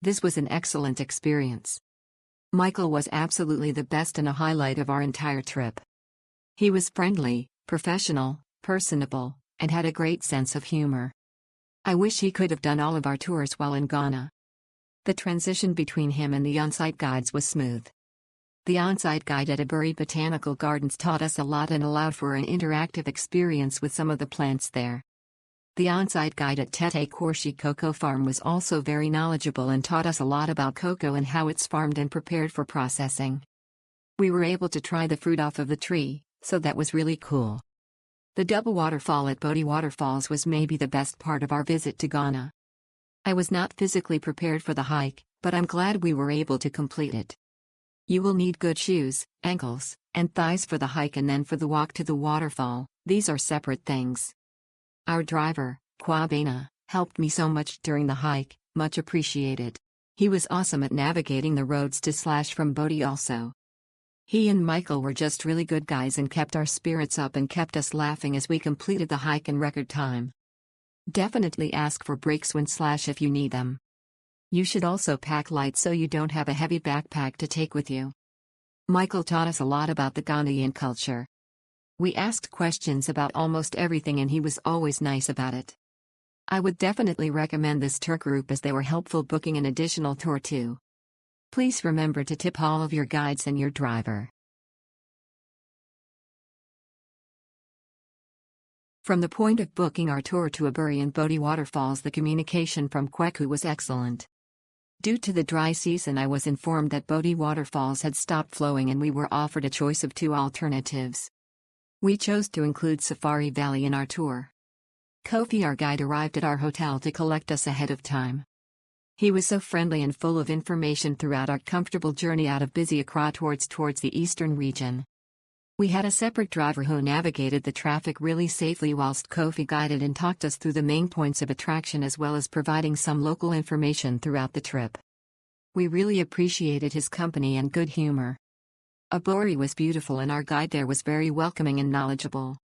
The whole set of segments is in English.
This was an excellent experience. Michael was absolutely the best and a highlight of our entire trip. He was friendly, professional, personable, and had a great sense of humor. I wish he could have done all of our tours while in Ghana. The transition between him and the on-site guides was smooth. The on-site guide at Aburi Botanical Gardens taught us a lot and allowed for an interactive experience with some of the plants there. The on-site guide at Tetteh Quarshie Cocoa Farm was also very knowledgeable and taught us a lot about cocoa and how it's farmed and prepared for processing. We were able to try the fruit off of the tree, so that was really cool. The double waterfall at Boti Waterfalls was maybe the best part of our visit to Ghana. I was not physically prepared for the hike, but I'm glad we were able to complete it. You will need good shoes, ankles, and thighs for the hike and then for the walk to the waterfall. These are separate things. Our driver, Kwabena, helped me so much during the hike, much appreciated. He was awesome at navigating the roads to / from Boti also. He and Michael were just really good guys and kept our spirits up and kept us laughing as we completed the hike in record time. Definitely ask for breaks when / if you need them. You should also pack light so you don't have a heavy backpack to take with you. Michael taught us a lot about the Ghanaian culture. We asked questions about almost everything and he was always nice about it. I would definitely recommend this tour group as they were helpful booking an additional tour too. Please remember to tip all of your guides and your driver. From the point of booking our tour to Aburi and Boti Waterfalls, the communication from Kweku was excellent. Due to the dry season, I was informed that Boti Waterfalls had stopped flowing and we were offered a choice of 2 alternatives. We chose to include Safari Valley in our tour. Kofi, our guide, arrived at our hotel to collect us ahead of time. He was so friendly and full of information throughout our comfortable journey out of busy Accra towards the eastern region. We had a separate driver who navigated the traffic really safely whilst Kofi guided and talked us through the main points of attraction as well as providing some local information throughout the trip. We really appreciated his company and good humor. Aburi was beautiful and our guide there was very welcoming and knowledgeable.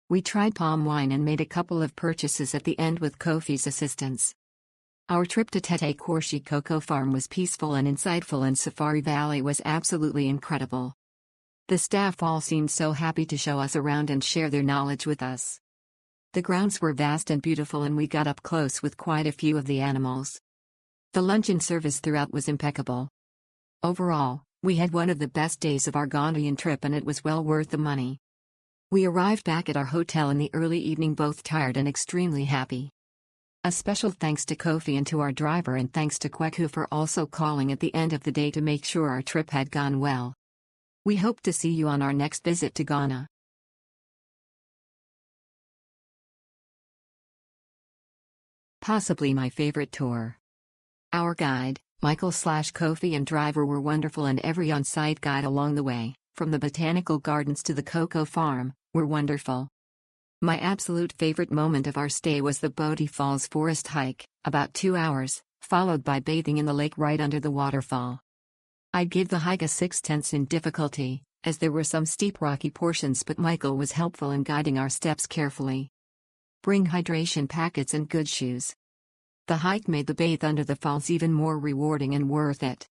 We tried palm wine and made a couple of purchases at the end with Kofi's assistance. Our trip to Tetteh Quarshie Cocoa Farm was peaceful and insightful and Safari Valley was absolutely incredible. The staff all seemed so happy to show us around and share their knowledge with us. The grounds were vast and beautiful and we got up close with quite a few of the animals. The luncheon service throughout was impeccable. Overall, we had one of the best days of our Ghanaian trip and it was well worth the money. We arrived back at our hotel in the early evening both tired and extremely happy. A special thanks to Kofi and to our driver and thanks to Kweku for also calling at the end of the day to make sure our trip had gone well. We hope to see you on our next visit to Ghana. Possibly my favorite tour. Our guide, Michael/Kofi and driver were wonderful and every on-site guide along the way, from the botanical gardens to the cocoa farm, were wonderful. My absolute favorite moment of our stay was the Boti Falls forest hike, about 2 hours, followed by bathing in the lake right under the waterfall. I'd give the hike a 6/10 in difficulty, as there were some steep rocky portions but Michael was helpful in guiding our steps carefully. Bring hydration packets and good shoes. The hike made the bathe under the falls even more rewarding and worth it.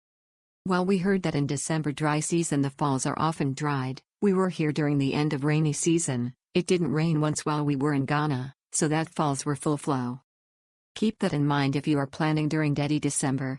While we heard that in December dry season the falls are often dried, we were here during the end of rainy season. It didn't rain once while we were in Ghana, so that falls were full flow. Keep that in mind if you are planning during deady December.